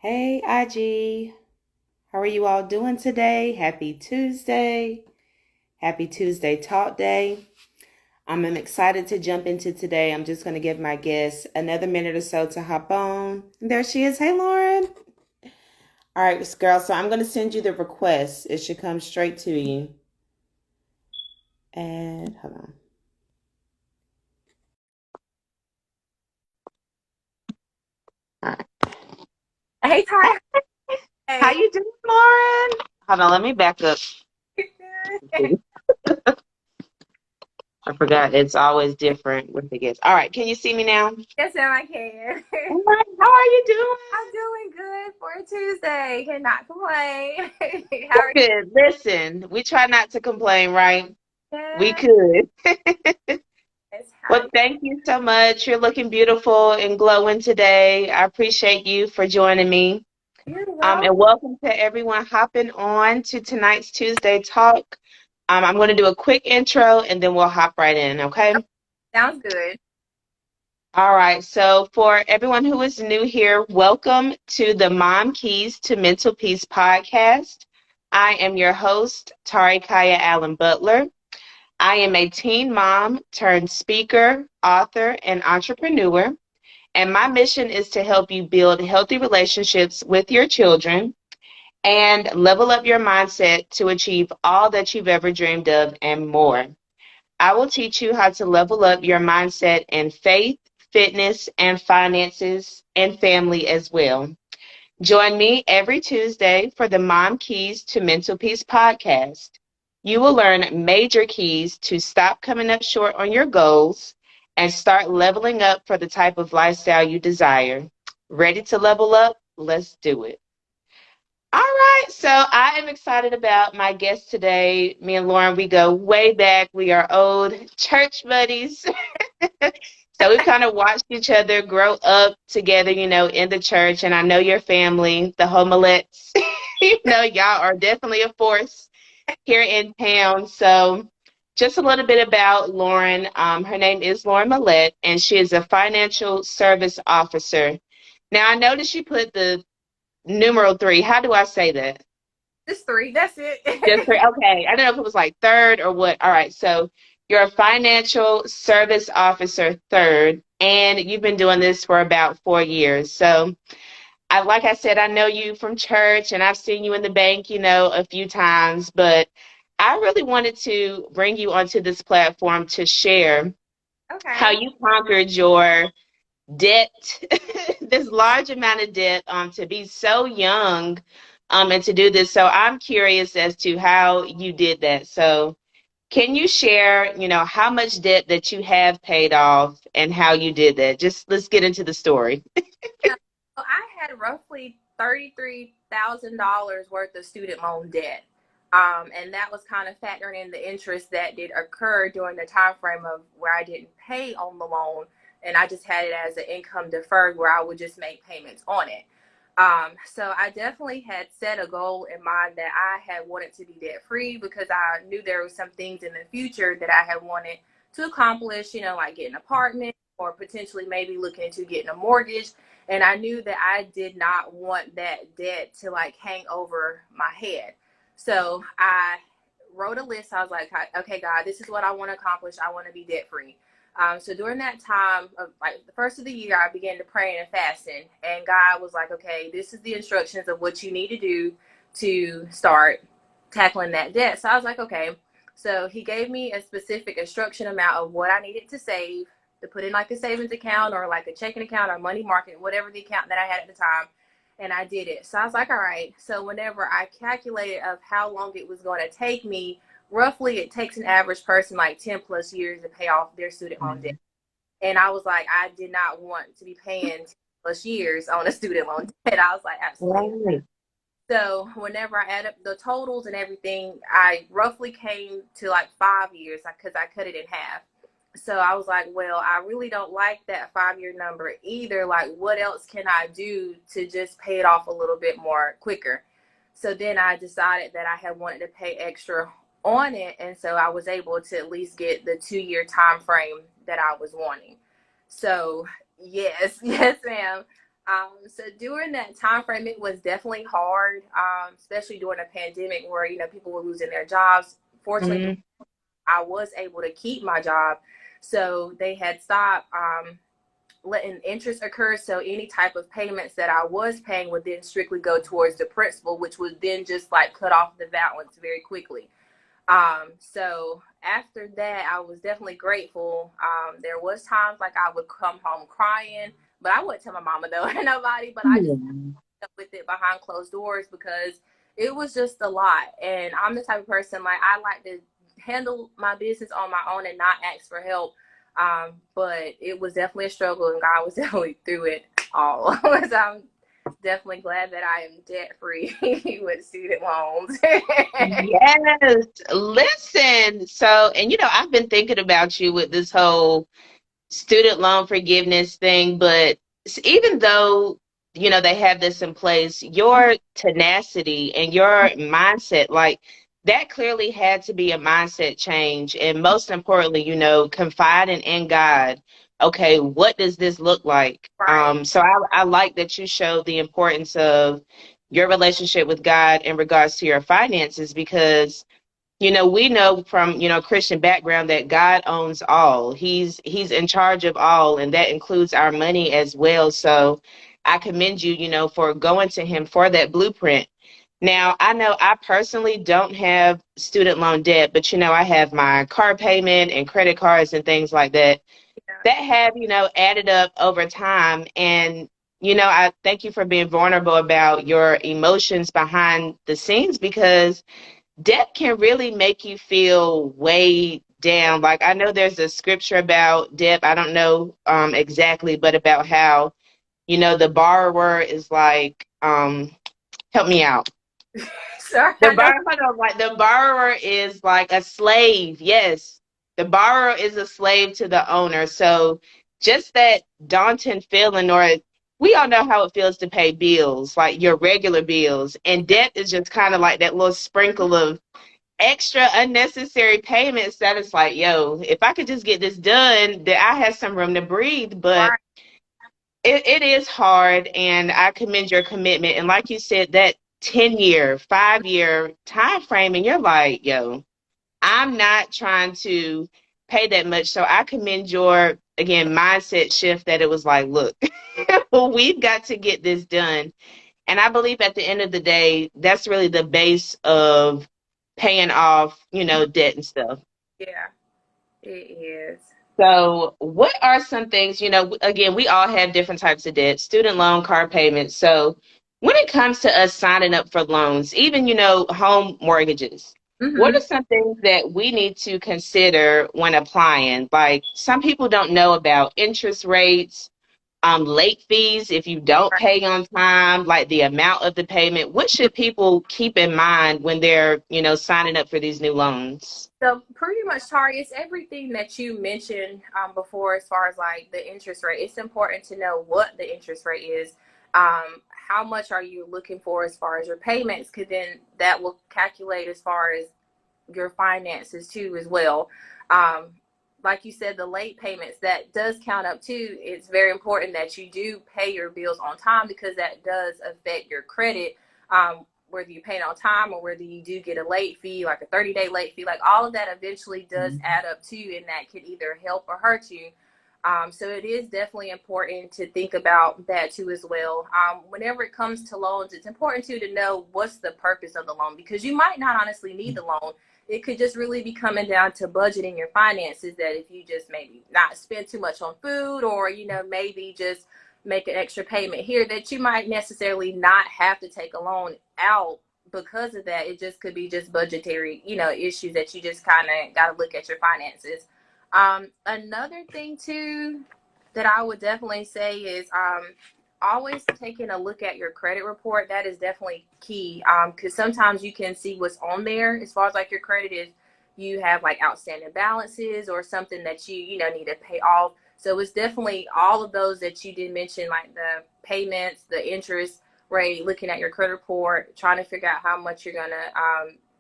Hey, IG. How are you all doing today? Happy Tuesday. Happy Tuesday Talk Day. I'm excited to jump into today. I'm just going to give my guests another minute or so to hop on. And there she is. Hey, Lauren. All right, girl. So I'm going to send you the request. It should come straight to you. And hold on. All right. Hey, Ty. How Hey. you doing, Lauren? Hold on. Let me back up. I forgot. It's always different with the guests. All right. Can you see me now? Yes, ma'am, I can. All right. How are you I'm doing? doing good for a Tuesday. Cannot complain. How are Good. Listen, we try not to complain, right? you? We Yes. could. How Well, thank you so much. You're looking beautiful and glowing today. I appreciate you for joining me. you're well? And welcome to everyone hopping on to tonight's Tuesday talk. I'm going to do a quick intro and then we'll hop right in, okay? Sounds good. All right. So, for everyone who is new here, welcome to the Mom Keys to Mental Peace podcast. I am your host, Tari Kaya Allen Butler. I am a teen mom turned speaker, author, and entrepreneur. And my mission is to help you build healthy relationships with your children and level up your mindset to achieve all that you've ever dreamed of and more. I will teach you how to level up your mindset in faith, fitness, and finances, and family as well. Join me every Tuesday for the Mom Keys to Mental Peace podcast. You will learn major keys to stop coming up short on your goals and start leveling up for the type of lifestyle you desire. Ready to level up? Let's do it. All right, so I am excited about my guest today. Me and Lauren, we go way back. We are old church buddies. So we've kind of watched each other grow up together, in the church. And I know your family, the whole Millettes, y'all are definitely a force here in town. So just a little bit about Lauren. Her name is Lauren Mellette, and she is a financial service officer. Now, I noticed you put the numeral three. How do I say that? Just three. That's Just it. three. Okay. I don't know if it was like third or what. All right. So you're a financial service officer third, and you've been doing this for about 4 years. So like I said, I know you from church and I've seen you in the bank, a few times, but I really wanted to bring you onto this platform to share how Okay. you conquered your debt, this large amount of debt, to be so young, and to do this. So I'm curious as to how you did that. So can you share, how much debt that you have paid off and how you did that? Just let's get into the story. Yeah. So I had roughly $33,000 worth of student loan debt. And that was kind of factoring in the interest that did occur during the time frame of where I didn't pay on the loan, and I just had it as an income deferred where I would just make payments on it. So I definitely had set a goal in mind that I had wanted to be debt free because I knew there were some things in the future that I had wanted to accomplish, like getting an apartment or potentially maybe looking into getting a mortgage. And I knew that I did not want that debt to like hang over my head. So I wrote a list. I was like, okay, God, this is what I want to accomplish. I want to be debt free. So during that time of like the first of the year, I began to pray and fasting, and God was like, okay, this is the instructions of what you need to do to start tackling that debt. So I was like, okay. So he gave me a specific instruction amount of what I needed to save, to put in like a savings account or like a checking account or money market, whatever the account that I had at the time. And I did it. So I was like, all right. So whenever I calculated of how long it was going to take me, roughly it takes an average person like 10 plus years to pay off their student loan debt. And I was like, I did not want to be paying 10 plus years on a student loan debt. I was like, absolutely. Right. So whenever I add up the totals and everything, I roughly came to like 5 years because I cut it in half. So I was like, well, I really don't like that 5 year number either. Like, what else can I do to just pay it off a little bit more quicker? So then I decided that I had wanted to pay extra on it. And so I was able to at least get the 2 year time frame that I was wanting. So yes, yes, ma'am. So during that time frame, it was definitely hard, especially during a pandemic where, people were losing their jobs. Fortunately, Mm-hmm. I was able to keep my job. So they had stopped letting interest occur. So any type of payments that I was paying would then strictly go towards the principal, which would then just like cut off the balance very quickly. So after that, I was definitely grateful. There was times like I would come home crying, but I wouldn't tell my mama though, or nobody, but I just dealt with it behind closed doors because it was just a lot. And I'm the type of person, like, I like to handle my business on my own and not ask for help. But it was definitely a struggle, and God was definitely through it all. So I'm definitely glad that I am debt free with student loans. Yes. Listen. So, and I've been thinking about you with this whole student loan forgiveness thing, but even though, they have this in place, your tenacity and your mindset, like that clearly had to be a mindset change. And most importantly, confiding in God. Okay, what does this look like? Right. So I like that you showed the importance of your relationship with God in regards to your finances because we know from, Christian background that God owns all. He's in charge of all, and that includes our money as well. So I commend you, for going to him for that blueprint. Now, I know I personally don't have student loan debt, but I have my car payment and credit cards and things like that Yeah. that have, added up over time. And I thank you for being vulnerable about your emotions behind the scenes because debt can really make you feel weighed down. Like I know there's a scripture about debt. I don't know exactly, but about how, the borrower is like, help me out. Sorry, The I know. borrower, hold on, like the borrower is like a slave. Yes, the borrower is a slave to the owner. So just that daunting feeling, or we all know how it feels to pay bills, like your regular bills, and debt is just kind of like that little sprinkle of extra unnecessary payments that it's like, yo, if I could just get this done, that I have some room to breathe. But Right. it is hard, and I commend your commitment. And like you said, that 10-year, 5-year time frame, and you're like, yo, I'm not trying to pay that much. So I commend your, again, mindset shift that it was like, look, we've got to get this done. And I believe at the end of the day, that's really the base of paying off, debt and stuff. Yeah, it is. So, what are some things, again, we all have different types of debt, student loan, car payments. So, when it comes to us signing up for loans, even, home mortgages, what Mm-hmm. are some things that we need to consider when applying? Like, some people don't know about interest rates, late fees if you don't pay on time, like the amount of the payment. What should people keep in mind when they're, signing up for these new loans? So pretty much, Tari, it's everything that you mentioned before, as far as like the interest rate. It's important to know what the interest rate is. How much are you looking for as far as your payments? Because then that will calculate as far as your finances too, as well. Um, like you said, the late payments, that does count up too. It's very important that you do pay your bills on time because that does affect your credit. Whether you pay it on time or whether you do get a late fee, like a 30-day late fee, like all of that eventually does add up too, and that could either help or hurt you. So it is definitely important to think about that too as well. Whenever it comes to loans, it's important too to know what's the purpose of the loan, because you might not honestly need the loan. It could just really be coming down to budgeting your finances, that if you just maybe not spend too much on food, or maybe just make an extra payment here, that you might necessarily not have to take a loan out because of that. It just could be just budgetary issues that you just kind of got to look at your finances. Another thing too that I would definitely say is always taking a look at your credit report. That is definitely key, because sometimes you can see what's on there as far as like your credit is. You have like outstanding balances or something that you need to pay off. So it's definitely all of those that you did mention, like the payments, the interest rate, looking at your credit report, trying to figure out how much you're gonna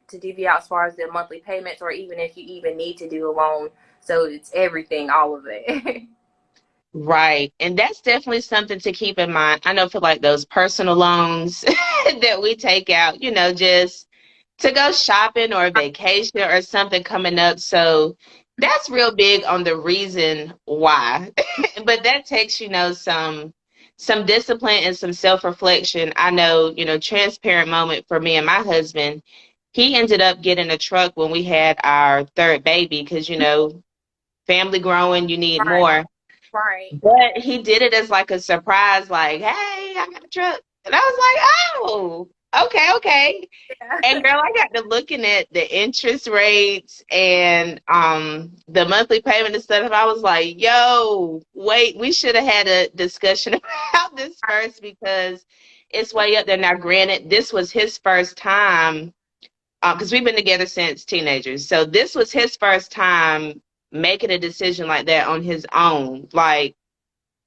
to divvy out as far as the monthly payments, or even if you even need to do a loan. So it's everything, all of it. Right. And that's definitely something to keep in mind. I know for like those personal loans that we take out, just to go shopping or vacation or something coming up. So that's real big on the reason why. But that takes, some discipline and some self-reflection. I know, transparent moment for me and my husband. He ended up getting a truck when we had our third baby because, family growing, you need Right, more. right. But he did it as like a surprise, like, hey, I got a truck. And I was like, oh, okay, okay. Yeah. And girl, I got to looking at the interest rates and the monthly payment and stuff. I was like, yo, wait, we should have had a discussion about this first because it's way up there. Now, granted, this was his first time because we've been together since teenagers. So this was his first time making a decision like that on his own. Like,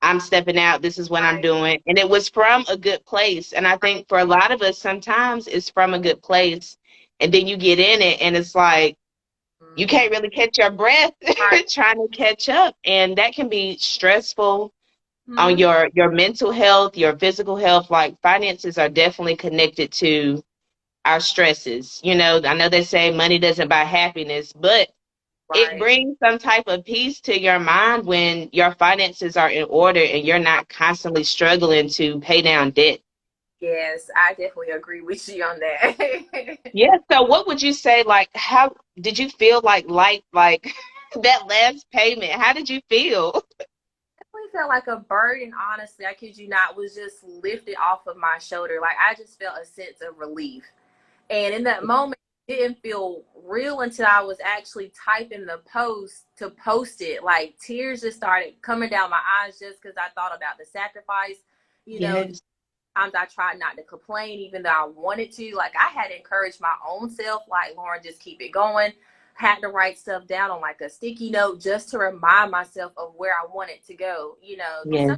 I'm stepping out. This is what I'm Right, doing. And it was from a good place. And I right. think for a lot of us, sometimes it's from a good place. And then you get in it and it's like, you Hmm. can't really catch your breath Right. trying to catch up. And that can be stressful on Hmm. your mental health, your physical health. Like finances are definitely connected to our stresses. I know they say money doesn't buy happiness, but it Right. brings some type of peace to your mind when your finances are in order and you're not constantly struggling to pay down debt. Yes, I definitely agree with you on that. Yeah. So what would you say, like, how did you feel like that last payment? How did you feel? Definitely felt like a burden, honestly. I kid you not, was just lifted off of my shoulder. Like I just felt a sense of relief. And in that moment, it didn't feel real until I was actually typing the post to post it. Like tears just started coming down my eyes just because I thought about the sacrifice. You know, Yes. times I tried not to complain, even though I wanted to. Like I had encouraged my own self, like Lauren, just keep it going. Had to write stuff down on like a sticky note just to remind myself of where I wanted to go. Because Yes. some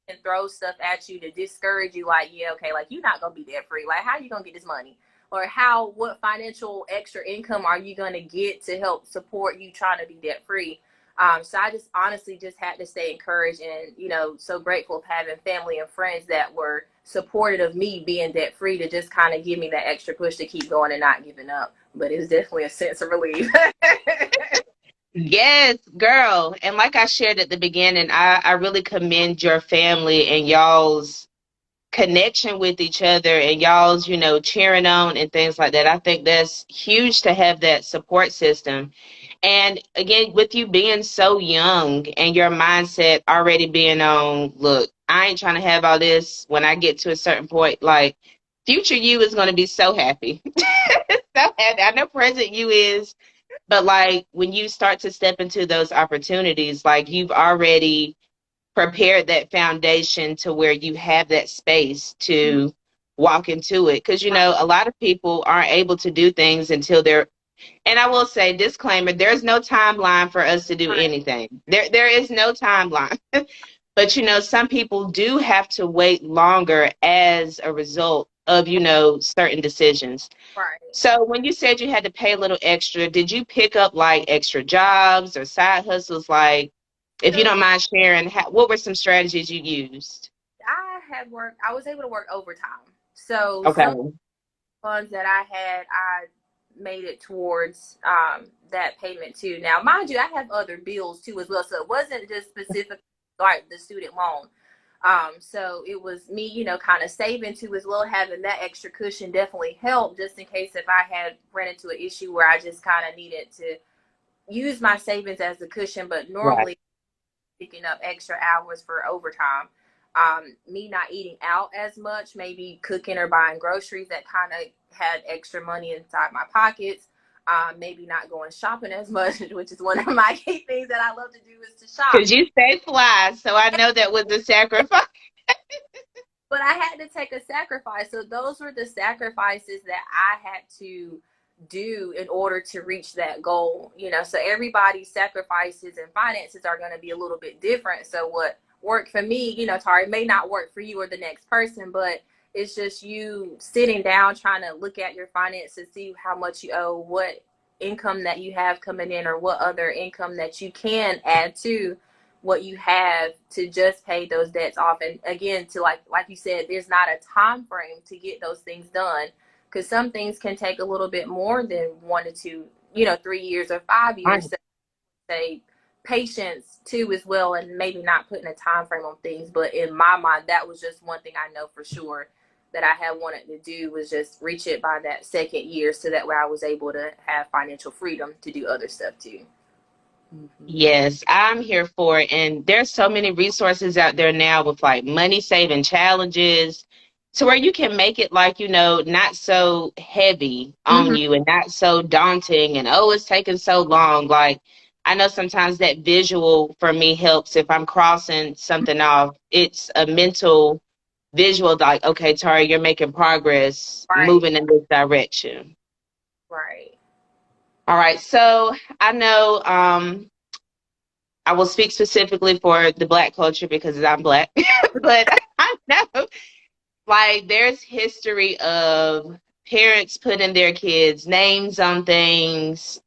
can throw stuff at you to discourage you, like, yeah, okay, like you're not gonna be debt free. Like, how are you gonna get this money? Or what financial extra income are you gonna get to help support you trying to be debt free? So I just honestly just had to stay encouraged and, so grateful of having family and friends that were supportive of me being debt free to just kind of give me that extra push to keep going and not giving up. But it was definitely a sense of relief. Yes, girl. And like I shared at the beginning, I really commend your family and y'all's connection with each other and y'all's, cheering on and things like that. I think that's huge to have that support system. And again, with you being so young and your mindset already being on, look, I ain't trying to have all this when I get to a certain point. Like, future you is going to be so happy. So happy. I know present you is, but like when you start to step into those opportunities, like you've already prepared that foundation to where you have that space to walk into it. Because, a lot of people aren't able to do things until they're, and I will say, disclaimer, there's no timeline for us to do Right, anything. There is no timeline. But, some people do have to wait longer as a result of, certain decisions. right. So when you said you had to pay a little extra, did you pick up like extra jobs or side hustles? Like, if you So don't mind sharing, what were some strategies you used? I was able to work overtime. So some Okay. funds that I had, I made it towards that payment too. Now, mind you, I have other bills too as well. So it wasn't just specific like the student loan. So it was me, kind of saving too as well. Having that extra cushion definitely helped just in case if I had ran into an issue where I just kind of needed to use my savings as a cushion, but Right. normally picking up extra hours for overtime. Me not eating out as much, maybe cooking or buying groceries that kind of had extra money inside my pockets. Maybe not going shopping as much, which is one of my key things that I love to do is to shop. Because you stay fly, so I know that was a sacrifice. But I had to take a sacrifice. So those were the sacrifices that I had to do in order to reach that goal. So everybody's sacrifices and finances are going to be a little bit different. So what worked for me, Tari, may not work for you or the next person, but it's just you sitting down trying to look at your finances, see how much you owe, what income that you have coming in, or what other income that you can add to what you have to just pay those debts off. And again, to like you said, there's not a time frame to get those things done, because some things can take a little bit more than 1 to 2, 3 years or 5 years. So say patience too as well, and maybe not putting a time frame on things. But in my mind, that was just one thing I know for sure that I had wanted to do, was just reach it by that second year, so that way I was able to have financial freedom to do other stuff too. Mm-hmm. Yes, I'm here for it. And there's so many resources out there now with like money saving challenges to where you can make it like, not so heavy on Mm-hmm. you and not so daunting and oh, it's taking so long. Like I know sometimes that visual for me helps if I'm crossing something off. It's a mental visual like, okay, Tari, you're making progress, Right, moving in this direction. right. All right. So I know I will speak specifically for the Black culture because I'm Black, but I know like there's history of parents putting their kids' names on things.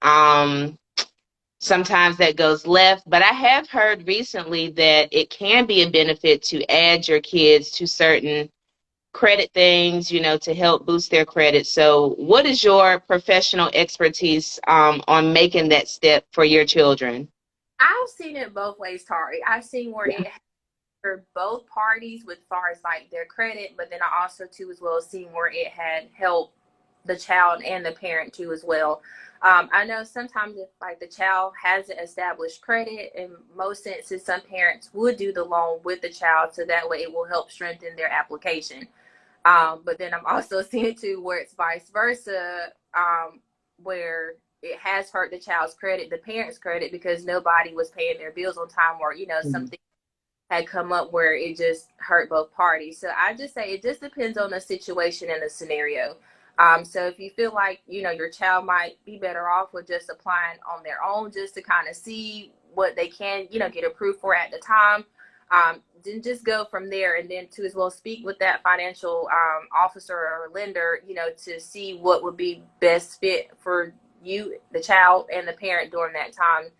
Sometimes that goes left, but I have heard recently that it can be a benefit to add your kids to certain credit things, to help boost their credit. So, what is your professional expertise on making that step for your children? I've seen it both ways, Tari. I've seen where Yeah. it for both parties with far as like their credit, but then I also too as well seen where it had helped the child and the parent too as well. I know sometimes if like the child hasn't established credit, in most instances, some parents would do the loan with the child, so that way it will help strengthen their application. But then I'm also seeing it too where it's vice versa, where it has hurt the child's credit, the parent's credit, because nobody was paying their bills on time, or Mhm. something had come up where it just hurt both parties. So I just say it just depends on the situation and the scenario. So if you feel like your child might be better off with just applying on their own, just to kind of see what they can get approved for at the time, then just go from there. And then to as well speak with that financial officer or lender, to see what would be best fit for you, the child, and the parent during that time,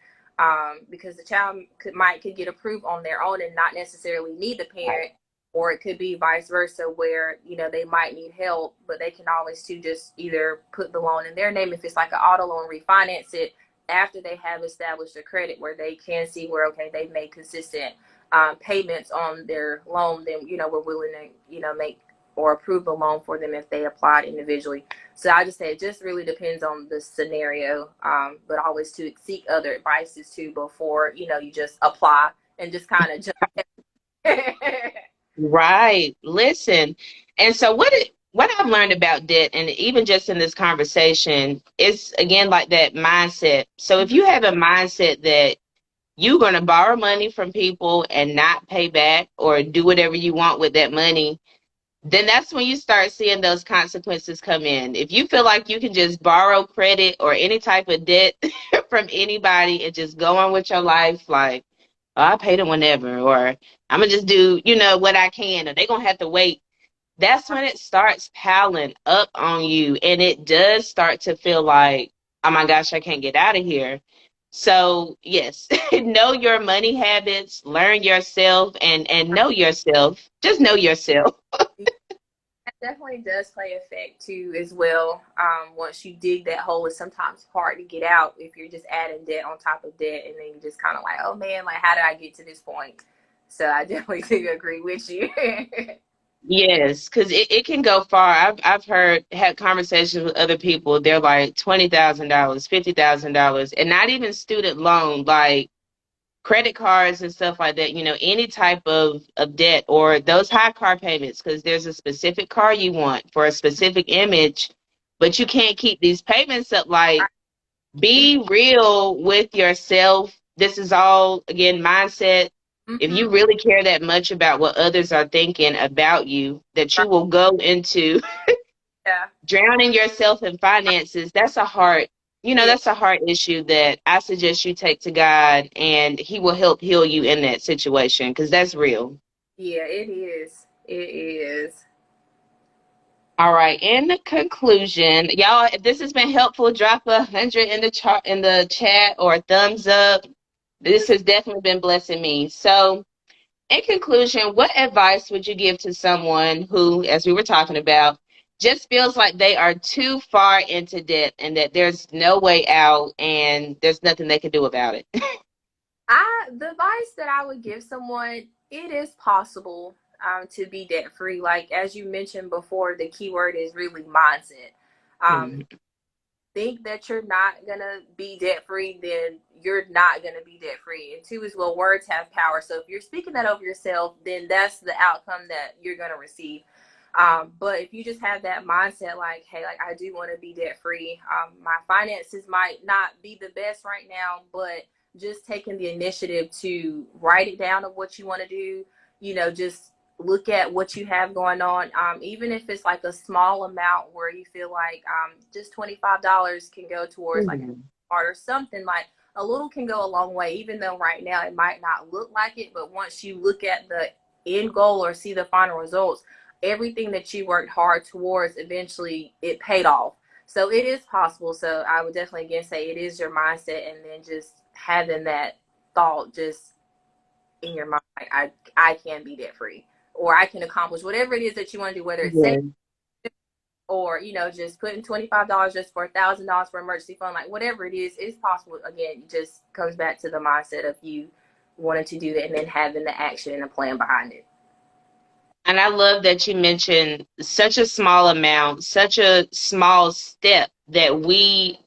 because the child could get approved on their own and not necessarily need the Right. parent, or it could be vice versa where they might need help, but they can always too just either put the loan in their name if it's like an auto loan, refinance it after they have established a credit where they can see where okay they've made consistent payments on their loan. Then we're willing to make or approve a loan for them if they applied individually. So I just say it just really depends on the scenario, but always to seek other advices too before you just apply and just kind of jump. Right. Listen. And so what I've learned about debt and even just in this conversation is again like that mindset. So if you have a mindset that you're going to borrow money from people and not pay back or do whatever you want with that money, then that's when you start seeing those consequences come in. If you feel like you can just borrow credit or any type of debt from anybody and just go on with your life, like, oh, I pay them whenever, or I'm gonna just do, what I can, or they're gonna have to wait. That's when it starts piling up on you, and it does start to feel like, oh my gosh, I can't get out of here. So yes, know your money habits, learn yourself, and know yourself. Just know yourself. That definitely does play effect too as well. Once you dig that hole, it's sometimes hard to get out if you're just adding debt on top of debt, and then you just kind of like, oh man, like how did I get to this point? So I definitely do agree with you. Yes, because it can go far. I've had conversations with other people. They're like $20,000, $50,000, and not even student loan, like credit cards and stuff like that. Any type of debt or those high car payments, because there's a specific car you want for a specific image, but you can't keep these payments up. Like, be real with yourself. This is all, again, mindset. If Mm-hmm. you really care that much about what others are thinking about you, that Right. you will go into Yeah. drowning yourself in finances, Yeah. that's a heart issue that I suggest you take to God, and He will help heal you in that situation because that's real. Yeah. It is. It is. All right. In the conclusion, y'all, if this has been helpful, drop 100 in the chart in the chat or a thumbs up. This has definitely been blessing me. So, in conclusion, what advice would you give to someone who, as we were talking about, just feels like they are too far into debt and that there's no way out and there's nothing they can do about it? The advice that I would give someone, it is possible to be debt free. Like as you mentioned before, the key word is really mindset. Um, Mhm. think that you're not gonna be debt free, then you're not gonna be debt free. And two is, well, words have power. So if you're speaking that over yourself, then that's the outcome that you're gonna receive. But if you just have that mindset, like, hey, like I do want to be debt free. My finances might not be the best right now, but just taking the initiative to write it down of what you want to do, just look at what you have going on, even if it's like a small amount where you feel like just $25 can go towards like a Mhm. card or something. Like a little can go a long way, even though right now it might not look like it, but once you look at the end goal or see the final results, everything that you worked hard towards, eventually it paid off. So it is possible. So I would definitely again say it is your mindset, and then just having that thought just in your mind, like I can be debt free, or I can accomplish whatever it is that you want to do, whether it's safe Yeah. or just putting $25 just for $1,000 for emergency fund, like whatever it is, it's possible. Again, it just comes back to the mindset of you wanting to do that and then having the action and a plan behind it. And I love that you mentioned such a small amount, such a small step that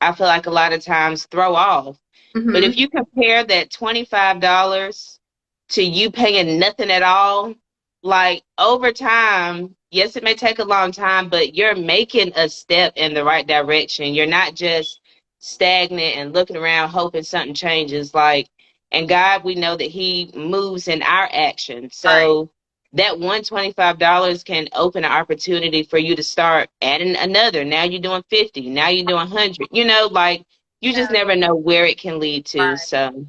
I feel like a lot of times throw off. But if Mm-hmm. you compare that $25 to you paying nothing at all, like over time, yes, it may take a long time, but you're making a step in the right direction. You're not just stagnant and looking around hoping something changes. And God, we know that He moves in our action. Right. So that $125 can open an opportunity for you to start adding another. Now you're doing 50, now you're doing 100. You just Yeah. never know where it can lead to. Right. So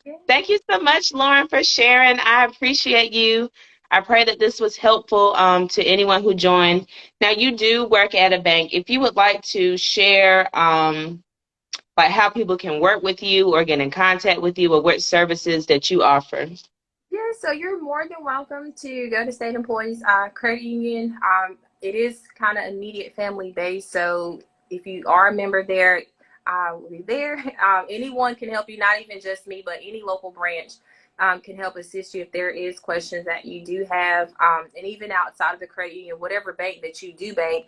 Yeah. thank you so much, Lauren, for sharing. I appreciate you. I pray that this was helpful to anyone who joined. Now, you do work at a bank. If you would like to share like how people can work with you or get in contact with you or what services that you offer. Yeah, so you're more than welcome to go to State Employees Credit Union. It is kind of immediate family based, so if you are a member there, I will be there. Anyone can help you, not even just me, but any local branch can help assist you if there is questions that you do have. And even outside of the credit union, whatever bank that you do bank,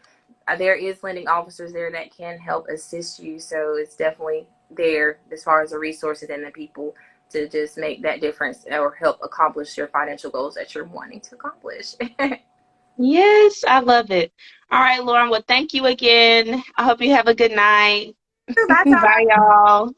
there is lending officers there that can help assist you. So it's definitely there as far as the resources and the people to just make that difference or help accomplish your financial goals that you're wanting to accomplish. Yes, I love it. All right, Lauren. Well, thank you again. I hope you have a good night. Bye, Bye, Tara. y'all.